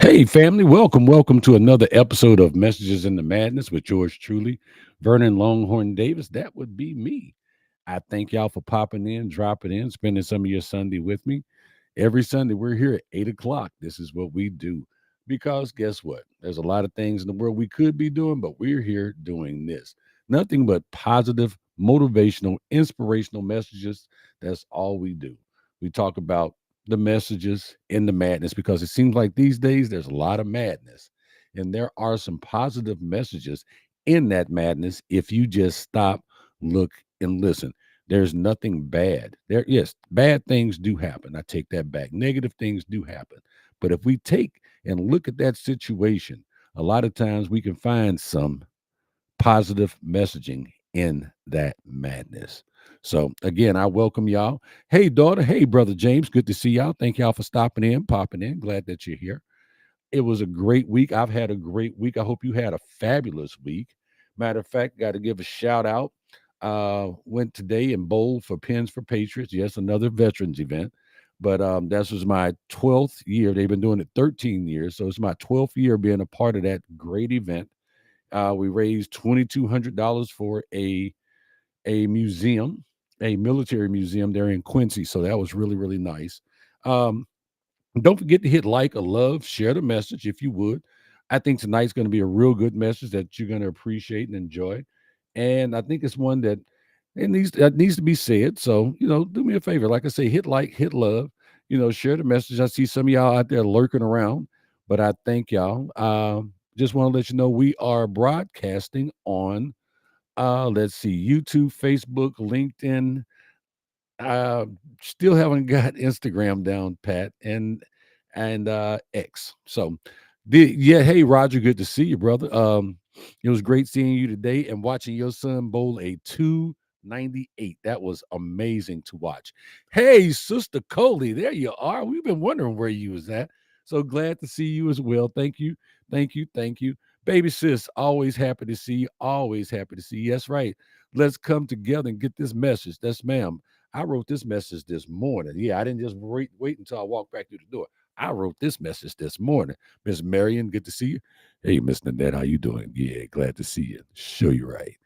Hey, family, welcome to another episode of Messages in the Madness with yours truly, Vernon Longhorn Davis. That would be me. I thank y'all for popping in, dropping in, spending some of your Sunday with me. Every Sunday, we're here at 8 o'clock. This is what we do. Because guess what? There's a lot of things in the world we could be doing, but we're here doing this. Nothing but positive, motivational, inspirational messages. That's all we do. We talk about the messages in the madness because it seems like these days there's a lot of madness. And there are some positive messages in that madness if you just stop, look, and listen. There's nothing bad. There, yes, bad things do happen. I take that back. Negative things do happen. But if we take and look at that situation, a lot of times we can find some positive messaging in that madness. So again, I welcome y'all. Hey, daughter. Hey, brother James. Good to see y'all. Thank y'all for stopping in, popping in. Glad that you're here. It was a great week. I've had a great week. I hope you had a fabulous week. Matter of fact, got to give a shout out. Went today and bowled for Pins for Patriots. Yes, another veterans event. But this was my 12th year. They've been doing it 13 years. So it's my 12th year being a part of that great event. We raised $2,200 for a museum, a military museum there in Quincy. So that was really, really nice. Um, don't forget to hit like or love, share the message if you would. I think tonight's going to be a real good message that you're going to appreciate and enjoy. And I think it's one that needs to be said. So, do me a favor. Like I say, hit like, hit love, share the message. I see some of y'all out there lurking around, but I thank y'all. Just want to let you know we are broadcasting on let's see, YouTube, Facebook, LinkedIn, uh, still haven't got Instagram down pat and X. So yeah, hey Roger, good to see you, brother. It was great seeing you today and watching your son bowl a 298. That was amazing to watch. Hey, Sister Coley, there you are. We've been wondering where you was at. So glad to see you as well. Thank you. Thank you. Thank you. Baby sis, always happy to see you. Always happy to see you. That's right. Let's come together and get this message. That's ma'am. I wrote this message this morning. Yeah, I didn't just wait until I walked back through the door. I wrote this message this morning. Miss Marion, good to see you. Hey, Miss Nanette, how you doing? Yeah, glad to see you. Sure, you're right.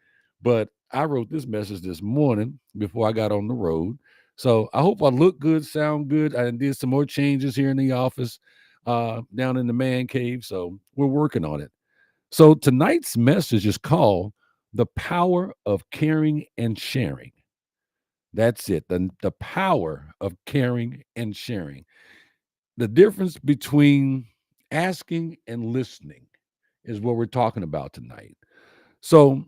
But I wrote this message this morning before I got on the road. So I hope I look good, sound good. I did some more changes here in the office, down in the man cave. So we're working on it. So tonight's message is called The Power of Caring and Sharing. That's it. The power of caring and sharing. The difference between asking and listening is what we're talking about tonight. So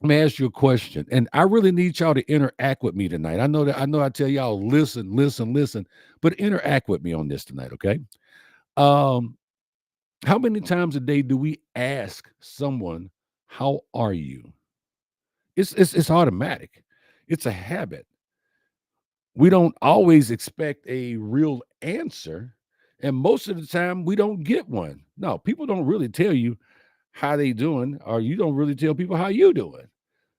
let me ask you a question. And I really need y'all to interact with me tonight. I know I tell y'all listen, listen, listen, but interact with me on this tonight, okay? Um, how many times a day do we ask someone, how are you? It's automatic. It's a habit. We don't always expect a real answer, and most of the time we don't get one. No, people don't really tell you how they doing, or you don't really tell people how you doing.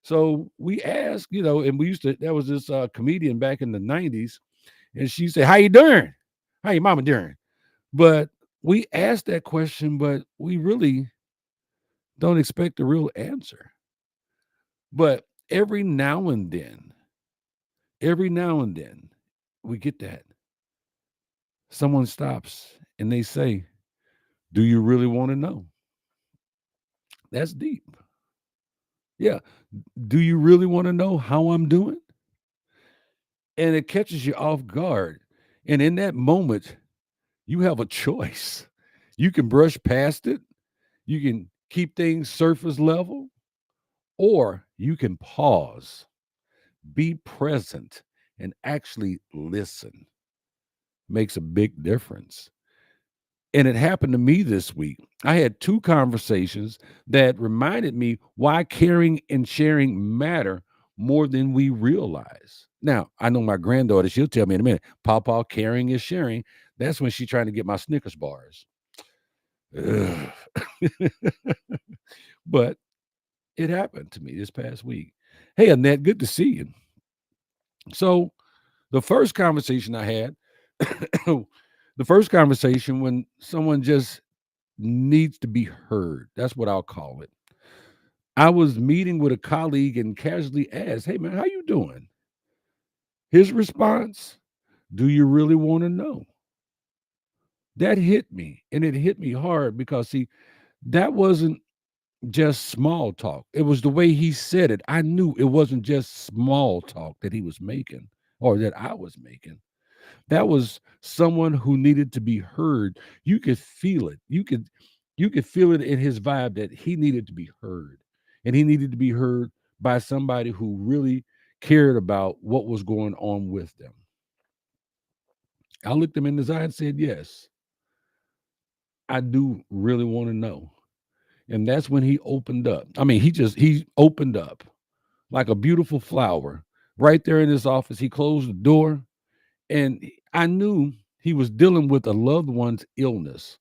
So we ask, and we used to. There was this comedian back in the '90s, and she said, "How you doing? How your mama doing?" But we ask that question, but we really don't expect a real answer. But every now and then, we get that. Someone stops and they say, "Do you really want to know?" That's deep. Yeah. Do you really want to know how I'm doing? And it catches you off guard. And in that moment, you have a choice. You can brush past it, you can keep things surface level, or you can pause, be present, and actually listen. Makes a big difference. And it happened to me this week. I had two conversations that reminded me why caring and sharing matter more than we realize. Now, I know my granddaughter, she'll tell me in a minute, Papa, caring is sharing. That's when she's trying to get my Snickers bars. Ugh. But it happened to me this past week. Hey, Annette, good to see you. So, the first conversation I had, The first conversation when someone just needs to be heard. That's what I'll call it. I was meeting with a colleague and casually asked, "Hey man, how you doing?" His response, "Do you really want to know?" That hit me, and it hit me hard because see, that wasn't just small talk. It was the way he said it. I knew it wasn't just small talk that he was making or that I was making. That was someone who needed to be heard. You could feel it. You could feel it in his vibe that he needed to be heard. And he needed to be heard by somebody who really cared about what was going on with them. I looked him in his eye and said, "Yes, I do really want to know." And that's when he opened up. I mean, he opened up like a beautiful flower right there in his office. He closed the door, and I knew he was dealing with a loved one's illness.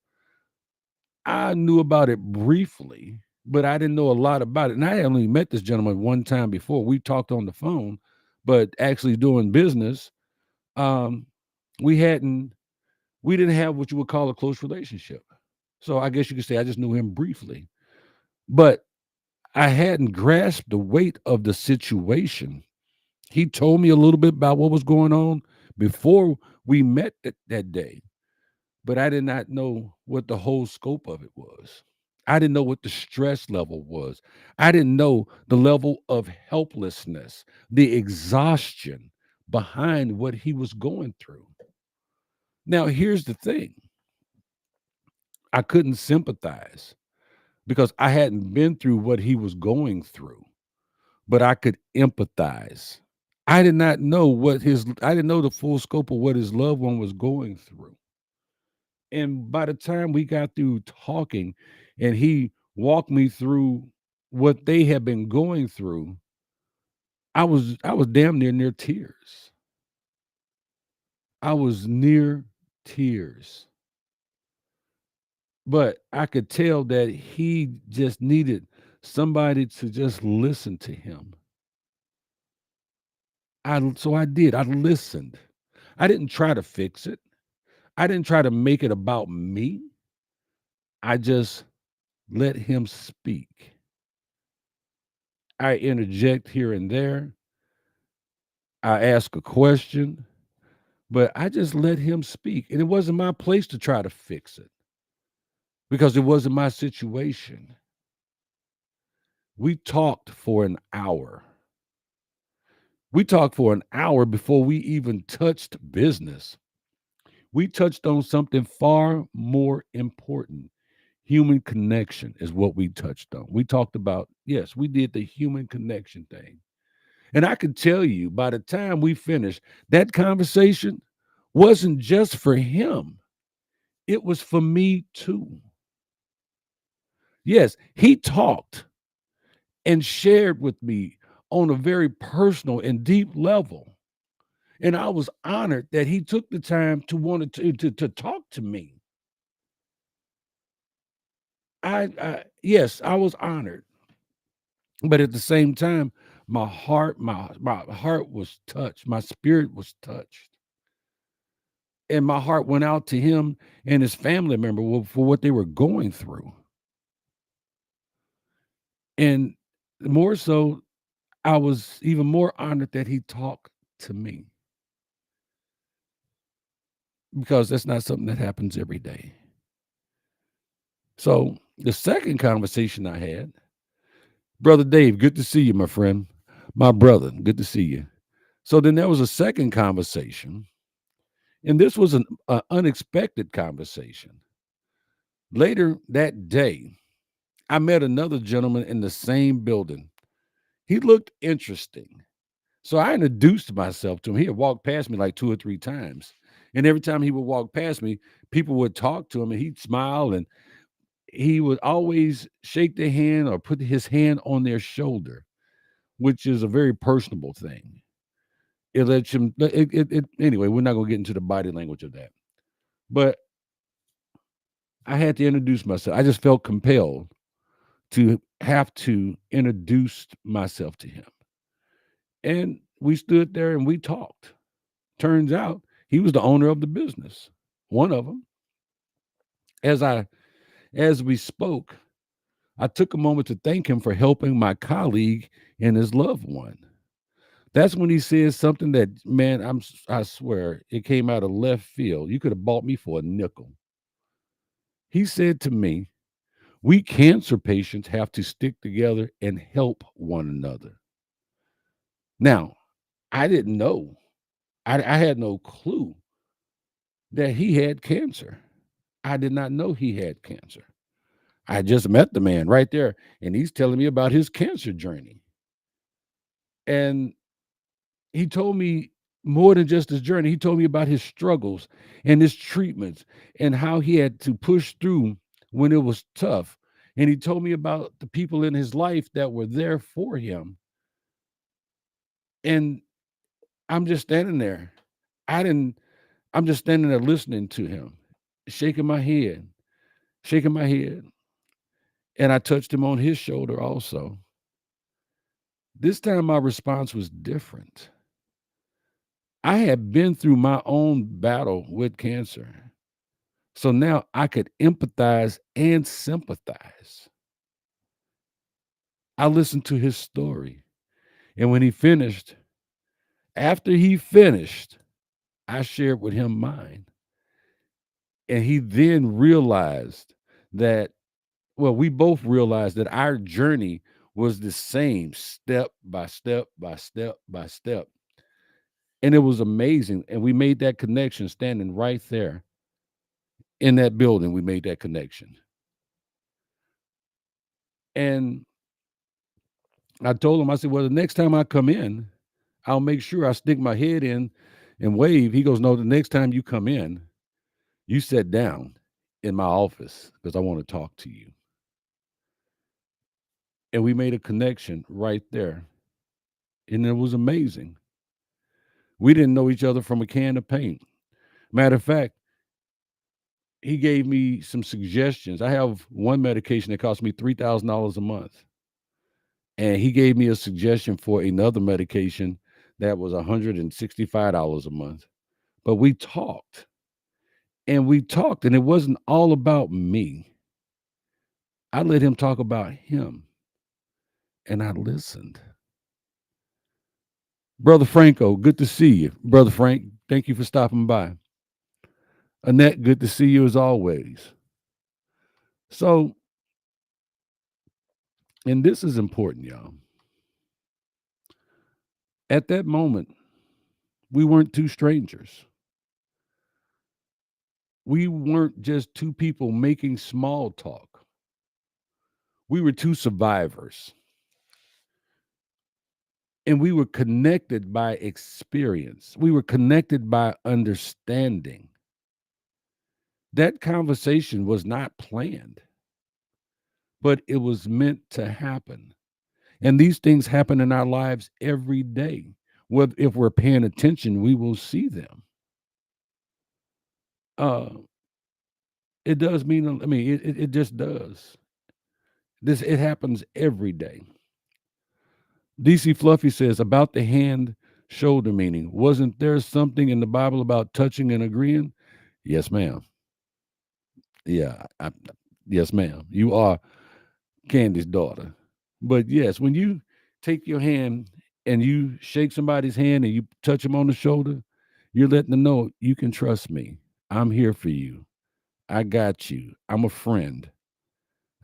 I knew about it briefly, but I didn't know a lot about it. And I had only met this gentleman one time before. We talked on the phone, but actually doing business, um, we hadn't we didn't have what you would call a close relationship. So I guess you could say I just knew him briefly. But I hadn't grasped the weight of the situation. He told me a little bit about what was going on before we met that day, but I did not know what the whole scope of it was. I didn't know what the stress level was. I didn't know the level of helplessness, the exhaustion behind what he was going through. Now, here's the thing, I couldn't sympathize because I hadn't been through what he was going through, but I could empathize. I didn't know the full scope of what his loved one was going through. And by the time we got through talking and he walked me through what they had been going through, I was damn near tears. I was near tears. But I could tell that he just needed somebody to just listen to him. So I did. I listened. I didn't try to fix it. I didn't try to make it about me. I just let him speak. I interject here and there. I ask a question, but I just let him speak. And it wasn't my place to try to fix it because it wasn't my situation. We talked for an hour. We talked for an hour before we even touched business. We touched on something far more important. Human connection is what we touched on. We talked about, yes, we did the human connection thing. And I can tell you by the time we finished, that conversation wasn't just for him, it was for me too. Yes, he talked and shared with me on a very personal and deep level. And I was honored that he took the time to want to talk to me. Yes, I was honored. But at the same time, my heart was touched. My spirit was touched. And my heart went out to him and his family member for what they were going through. And more so, I was even more honored that he talked to me because that's not something that happens every day. So the second conversation I had, Brother Dave, good to see you, my friend. My brother, good to see you. So then there was a second conversation, and this was an unexpected conversation. Later that day, I met another gentleman in the same building. He looked interesting. So I introduced myself to him. He had walked past me like 2 or 3 times. And every time he would walk past me, people would talk to him and he'd smile and he would always shake their hand or put his hand on their shoulder, which is a very personable thing. It lets him anyway, we're not going to get into the body language of that. But I had to introduce myself. I just felt compelled to have to introduce myself to him. And we stood there and we talked. Turns out he was the owner of the business. One of them, as I as we spoke, I took a moment to thank him for helping my colleague and his loved one. That's when he said something that, man, I swear it came out of left field. You could have bought me for a nickel. He said to me, "We cancer patients have to stick together and help one another." Now, I didn't know. I had no clue that he had cancer. I did not know he had cancer. I just met the man right there, and he's telling me about his cancer journey. And he told me more than just his journey. He told me about his struggles and his treatments and how he had to push through when it was tough. And he told me about the people in his life that were there for him. And I'm just standing there. I didn't, I'm just standing there listening to him, shaking my head, shaking my head. And I touched him on his shoulder also. This time my response was different. I had been through my own battle with cancer. So now I could empathize and sympathize. I listened to his story. And when he finished, after he finished, I shared with him mine. And he then realized that, well, we both realized that our journey was the same, step by step by step by step. And it was amazing. And we made that connection standing right there in that building. We made that connection. And I told him, I said, well, the next time I come in, I'll make sure I stick my head in and wave. He goes, no, the next time you come in, you sit down in my office because I want to talk to you. And we made a connection right there. And it was amazing. We didn't know each other from a can of paint. Matter of fact, he gave me some suggestions. I have one medication that cost me $3,000 a month. And he gave me a suggestion for another medication that was $165 a month. But we talked and we talked, and it wasn't all about me. I let him talk about him, and I listened. Brother Franco, good to see you. Brother Frank, thank you for stopping by. Annette, good to see you as always. So, and this is important, y'all. At that moment, we weren't two strangers. We weren't just two people making small talk. We were two survivors. And we were connected by experience. We were connected by understanding. That conversation was not planned, but it was meant to happen. And these things happen in our lives every day. Well, if we're paying attention, we will see them. Uh, it does mean, I mean, it just does. It happens every day. DC Fluffy says about the hand shoulder meaning. Wasn't there something in the Bible about touching and agreeing? Yes, ma'am. Yeah, yes, ma'am. You are Candy's daughter. But yes, when you take your hand and you shake somebody's hand and you touch them on the shoulder, you're letting them know you can trust me. I'm here for you. I got you. I'm a friend.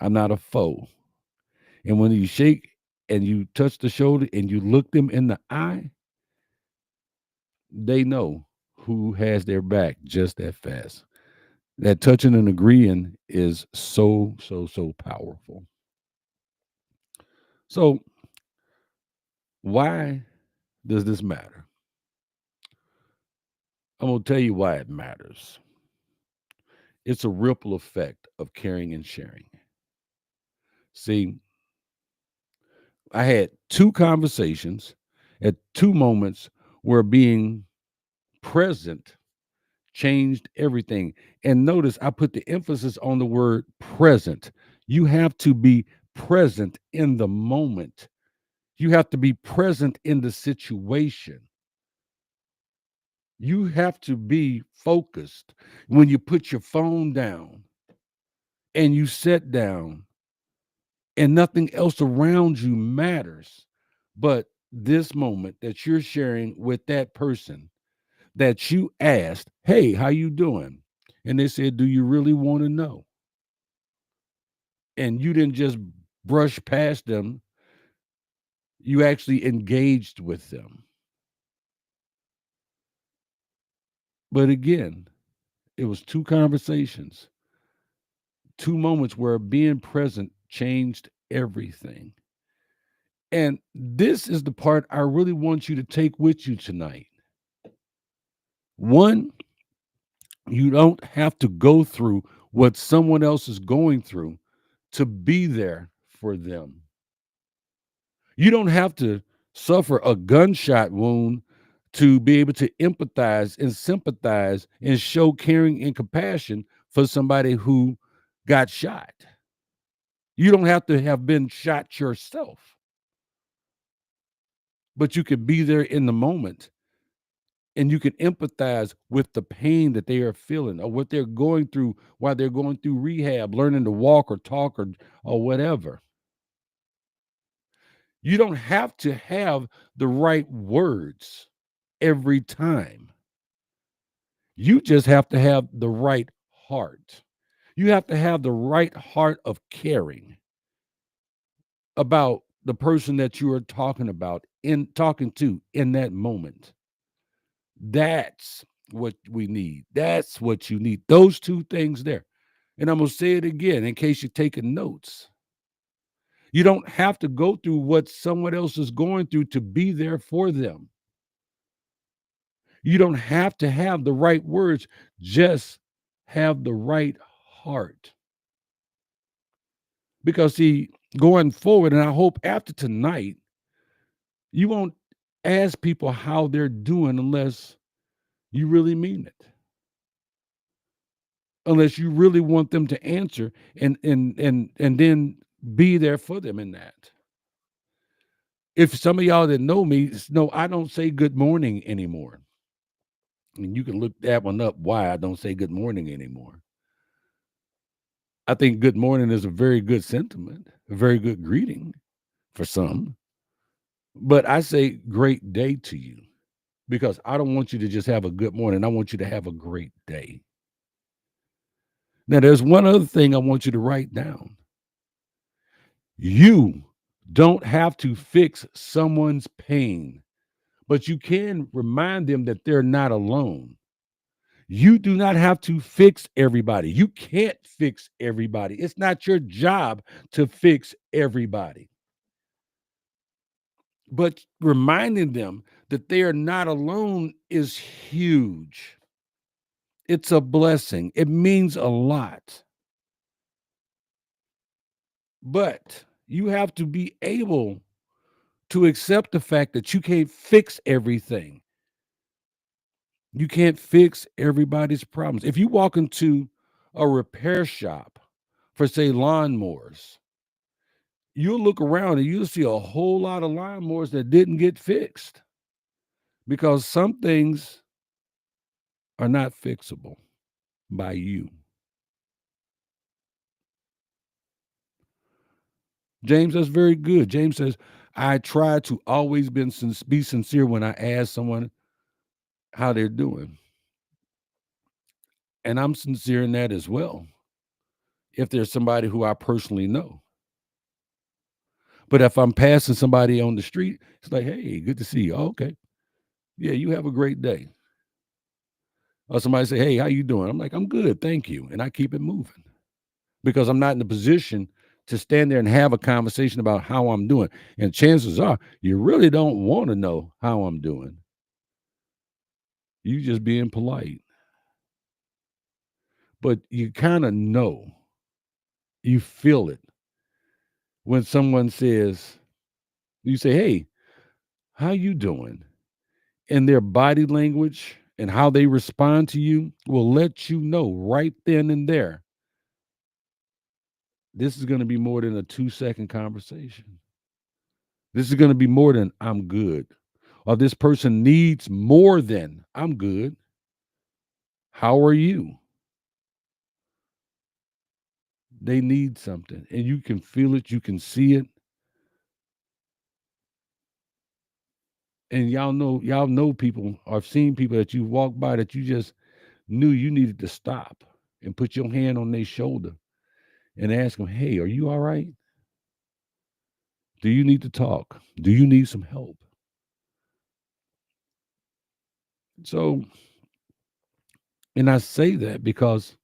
I'm not a foe. And when you shake and you touch the shoulder and you look them in the eye, they know who has their back just that fast. That touching and agreeing is so, so, so powerful. So, why does this matter? I'm going to tell you why it matters. It's a ripple effect of caring and sharing. See, I had two conversations at two moments where being present changed everything. And notice I put the emphasis on the word present. You have to be present in the moment, you have to be present in the situation. You have to be focused when you put your phone down and you sit down and nothing else around you matters but this moment that you're sharing with that person that you asked, "Hey, how you doing?" And they said, "Do you really want to know?" And you didn't just brush past them, you actually engaged with them. But again, it was two conversations, two moments where being present changed everything. And this is the part I really want you to take with you tonight. One, you don't have to go through what someone else is going through to be there for them. You don't have to suffer a gunshot wound to be able to empathize and sympathize and show caring and compassion for somebody who got shot. You don't have to have been shot yourself, but you can be there in the moment and you can empathize with the pain that they are feeling or what they're going through while they're going through rehab, learning to walk or talk or whatever. You don't have to have the right words every time. You just have to have the right heart. You have to have the right heart of caring about the person that you are talking to in that moment. That's what we need. That's what you need. Those two things there. And I'm going to say it again in case you're taking notes. You don't have to go through what someone else is going through to be there for them. You don't have to have the right words, just have the right heart. Because, see, going forward, and I hope after tonight, you won't ask people how they're doing unless you really mean it. Unless you really want them to answer and then be there for them in that. If some of y'all that know me know I don't say good morning anymore. And you can look that one up why I don't say good morning anymore. I think good morning is a very good sentiment, a very good greeting for some. But I say great day to you because I don't want you to just have a good morning. I want you to have a great day. Now, there's one other thing I want you to write down. You don't have to fix someone's pain, but you can remind them that they're not alone. You do not have to fix everybody. You can't fix everybody. It's not your job to fix everybody. But reminding them that they are not alone is huge. It's a blessing. It means a lot. But you have to be able to accept the fact that you can't fix everything. You can't fix everybody's problems. If you walk into a repair shop for, say, lawnmowers, you'll look around and you'll see a whole lot of lawnmowers that didn't get fixed because some things are not fixable by you. James, that's very good. James says, I try to always be sincere when I ask someone how they're doing. And I'm sincere in that as well. If there's somebody who I personally know. But if I'm passing somebody on the street, it's like, hey, good to see you. Oh, okay. Yeah, you have a great day. Or somebody say, hey, how you doing? I'm like, I'm good, thank you. And I keep it moving because I'm not in a position to stand there and have a conversation about how I'm doing. And chances are you really don't want to know how I'm doing. You just being polite. But you kind of know, you feel it when someone says, you say, hey, how you doing? And their body language and how they respond to you will let you know right then and there. This is going to be more than a 2-second conversation. This is going to be more than I'm good. or this person needs more than I'm good. How are you? They need something, and you can feel it, you can see it, and y'all know people or seen people that you walk by that you just knew you needed to stop and put your hand on their shoulder and ask them, "Hey, are you all right? Do you need to talk? Do you need some help?" So, and I say that because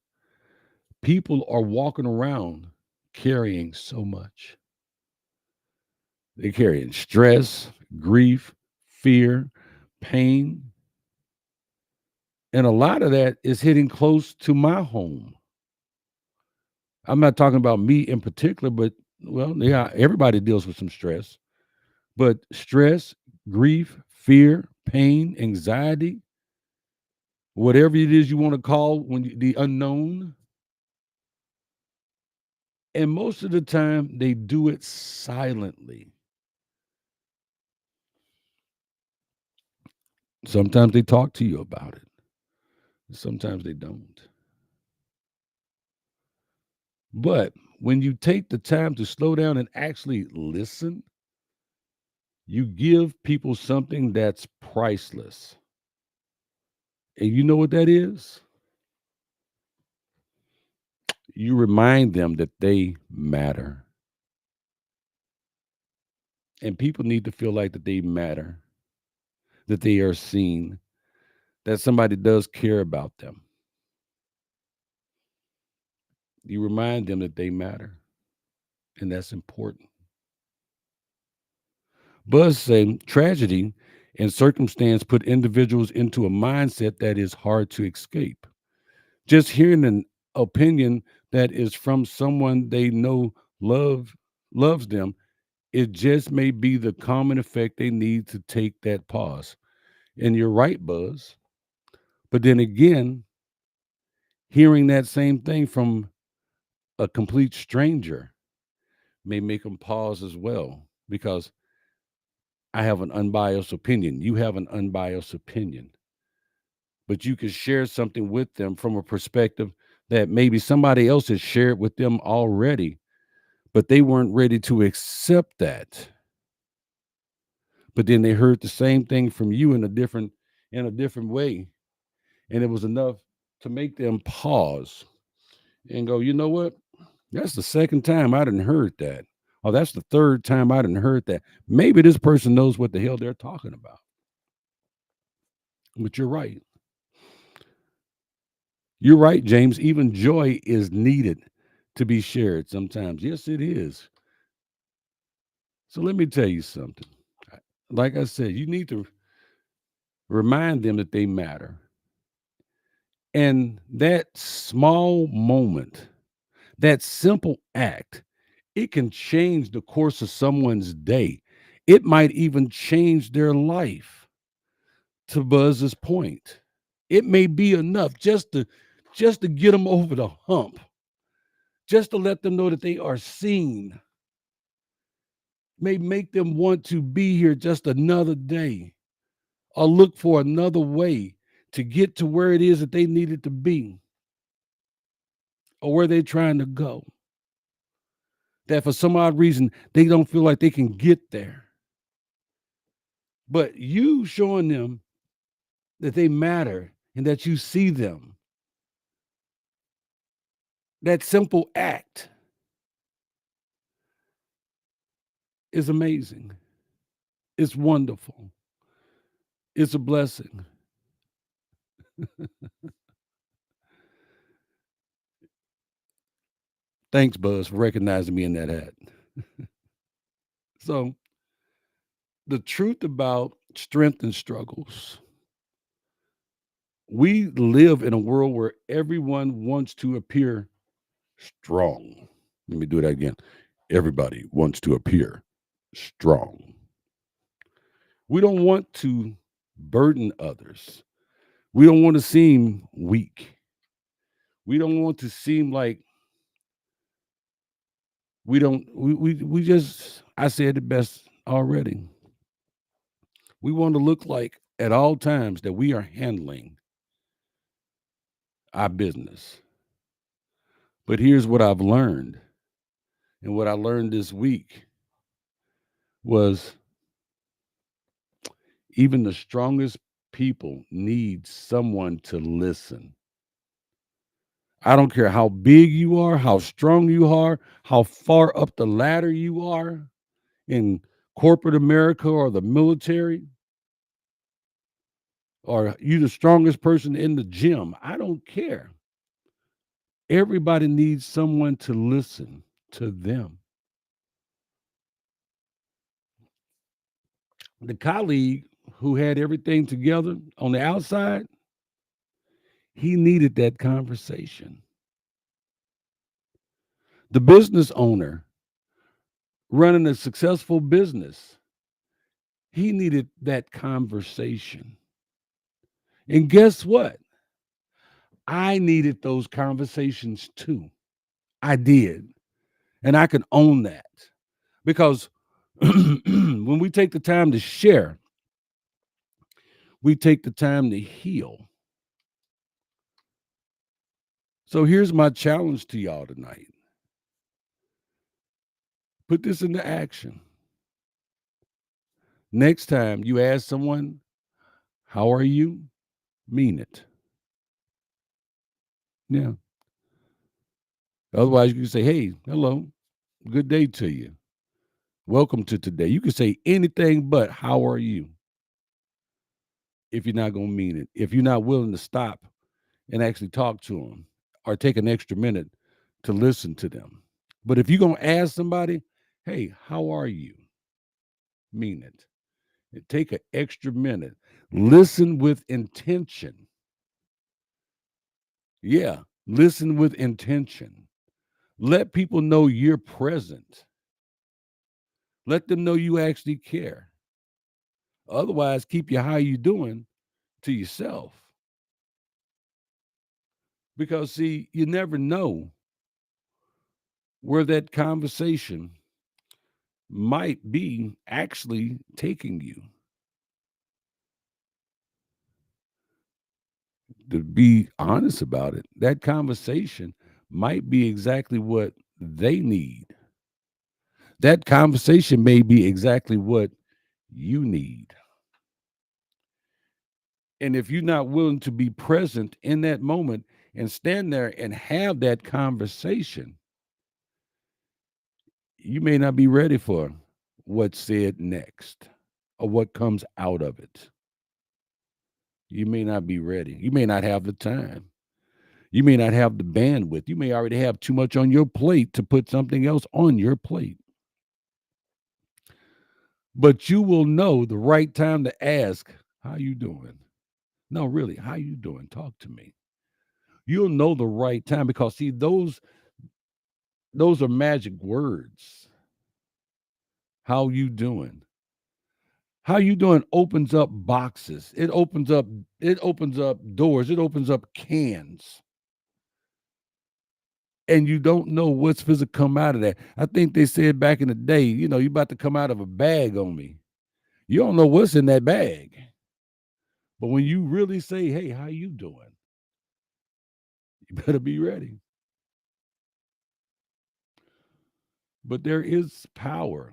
people are walking around carrying so much. They're carrying stress, grief, fear, pain, and a lot of that is hitting close to my home. I'm not talking about me in particular, but well, yeah, everybody deals with some stress, but stress, grief, fear, pain, anxiety, whatever it is you want to call the unknown. And most of the time, they do it silently. Sometimes they talk to you about it, sometimes they don't. But when you take the time to slow down and actually listen, you give people something that's priceless. And you know what that is? You remind them that they matter. And people need to feel like that they matter, that they are seen, that somebody does care about them. You remind them that they matter, and that's important. Buzz say tragedy and circumstance put individuals into a mindset that is hard to escape. Just hearing an opinion that is from someone they know loves them, it just may be the common effect they need to take that pause. And you're right, Buzz. But then again, hearing that same thing from a complete stranger may make them pause as well because I have an unbiased opinion. You have an unbiased opinion. But you could share something with them from a perspective that maybe somebody else has shared with them already, but they weren't ready to accept that. But then they heard the same thing from you in a different way, and it was enough to make them pause and go, you know what? That's the second time I didn't heard that. Or that's the third time I didn't heard that. Maybe this person knows what the hell they're talking about. But you're right. You're right, James. Even joy is needed to be shared sometimes. Yes, it is. So let me tell you something. Like I said, you need to remind them that they matter. And that small moment, that simple act, it can change the course of someone's day. It might even change their life. To Buzz's point, it may be enough just to get them over the hump, just to let them know that they are seen, may make them want to be here just another day or look for another way to get to where it is that they needed to be or where they're trying to go. That for some odd reason, they don't feel like they can get there. But you showing them that they matter and that you see them, that simple act is amazing. It's wonderful. It's a blessing. Thanks, Buzz, for recognizing me in that hat. So, the truth about strength and struggles, we live in a world where everyone wants to appear strong. Let me do that again. Everybody wants to appear strong. We don't want to burden others. We don't want to seem weak. We don't want to seem like we don't we just I said it best already. We want to look like at all times that we are handling our business. But here's what I've learned. And what I learned this week was even the strongest people need someone to listen. I don't care how big you are, how strong you are, how far up the ladder you are in corporate America or the military, or you the strongest person in the gym. I don't care. Everybody needs someone to listen to them. The colleague who had everything together on the outside, he needed that conversation. The business owner running a successful business, he needed that conversation. And guess what? I needed those conversations too. I did. And I can own that because when we take the time to share, we take the time to heal. So here's my challenge to y'all tonight. Put this into action. Next time you ask someone, how are you? Mean it. Yeah. Otherwise, you can say, hey, hello, good day to you. Welcome to today. You can say anything but how are you if you're not going to mean it. If you're not willing to stop and actually talk to them or take an extra minute to listen to them. But if you're going to ask somebody, hey, how are you? Mean it. And take an extra minute. Listen with intention. Yeah, listen with intention. Let people know you're present. Let them know you actually care. Otherwise, keep your how you doing to yourself. Because see, you never know where that conversation might be actually taking you. To be honest about it, that conversation might be exactly what they need. That conversation may be exactly what you need. And if you're not willing to be present in that moment and stand there and have that conversation, you may not be ready for what's said next or what comes out of it. You may not be ready. You may not have the time. You may not have the bandwidth. You may already have too much on your plate to put something else on your plate. But you will know the right time to ask, how you doing? No, really, how you doing? Talk to me. You'll know the right time because see, those are magic words. How you doing? How you doing opens up boxes. It opens up doors. It opens up cans. And you don't know what's supposed to come out of that. I think they said back in the day, you about to come out of a bag on me. You don't know what's in that bag. But when you really say, hey, how you doing? You better be ready. But there is power.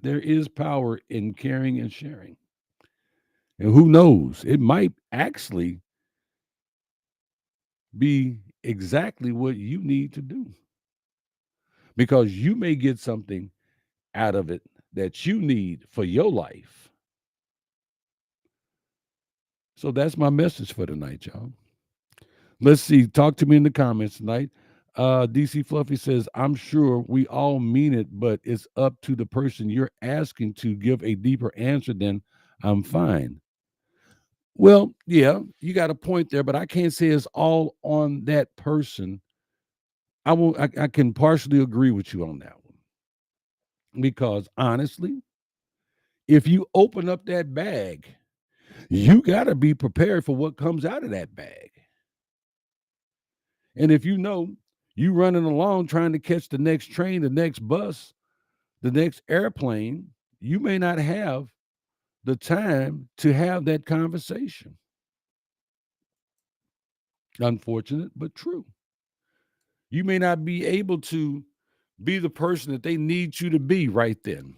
There is power in caring and sharing. And who knows? It might actually be exactly what you need to do because you may get something out of it that you need for your life. So that's my message for tonight, y'all. Let's see. Talk to me in the comments tonight. DC Fluffy says, I'm sure we all mean it, but it's up to the person you're asking to give a deeper answer than I'm fine. Well, yeah, you got a point there, but I can't say it's all on that person. I can partially agree with you on that one. Because honestly, if you open up that bag, you got to be prepared for what comes out of that bag. And if you know you running along trying to catch the next train, the next bus, the next airplane, you may not have the time to have that conversation. Unfortunate, but true. You may not be able to be the person that they need you to be right then.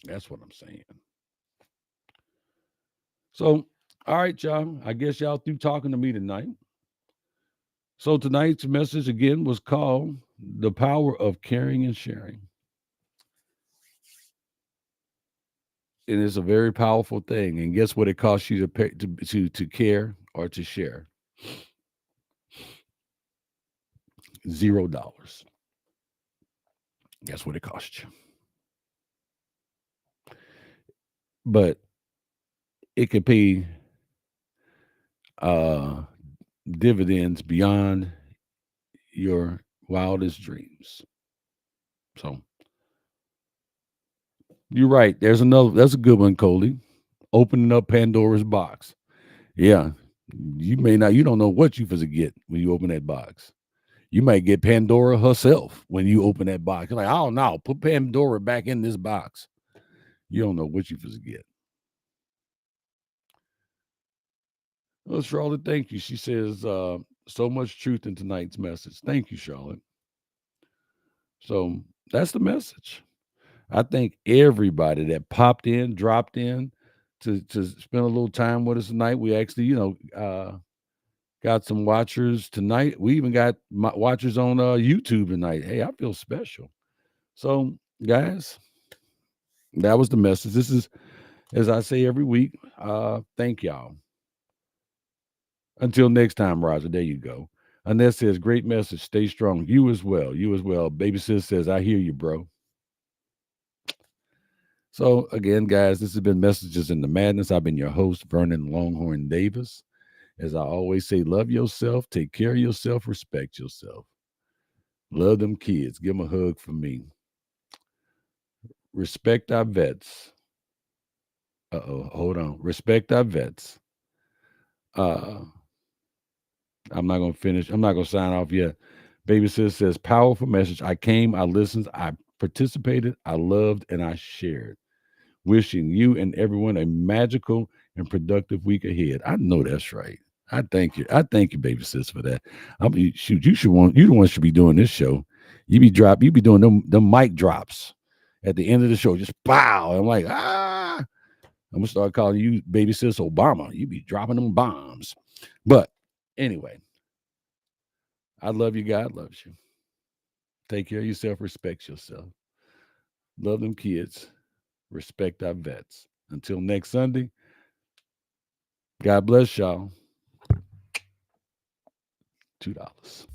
That's what I'm saying. So, all right, y'all. I guess y'all through talking to me tonight. So tonight's message again was called "The Power of Caring and Sharing." And it's a very powerful thing. And guess what it costs you to pay to care or to share? $0. That's what it costs you. But it could pay uh, dividends beyond your wildest dreams. So you're right. There's another. That's a good one, Coley. Opening up Pandora's box. Yeah, you may not. You don't know what you supposed to get when you open that box. You might get Pandora herself when you open that box. You're like, oh no, put Pandora back in this box. You don't know what you supposed to get. Well, Charlotte, thank you. She says, so much truth in tonight's message. Thank you, Charlotte. So that's the message. I think everybody that popped in, dropped in to spend a little time with us tonight. We actually, got some watchers tonight. We even got watchers on YouTube tonight. Hey, I feel special. So, guys, that was the message. This is, as I say every week, thank y'all. Until next time, Roger. There you go. Annette says, great message. Stay strong. You as well. You as well. Baby sis says, I hear you, bro. So, again, guys, this has been Messages in the Madness. I've been your host, Vernon Longhorn Davis. As I always say, love yourself, take care of yourself, respect yourself. Love them kids. Give them a hug from me. Respect our vets. Hold on. Respect our vets. Uh, I'm not going to finish. I'm not going to sign off yet. Baby sis says, powerful message. I came, I listened, I participated, I loved, and I shared. Wishing you and everyone a magical and productive week ahead. I know that's right. I thank you. I thank you, baby sis, for that. I mean, shoot, you the one should be doing this show. You be doing them mic drops at the end of the show. Just bow. I'm like, I'm gonna start calling you baby sis Obama. You be dropping them bombs. But anyway, I love you. God loves you. Take care of yourself. Respect yourself. Love them kids. Respect our vets. Until next Sunday, God bless y'all. $2.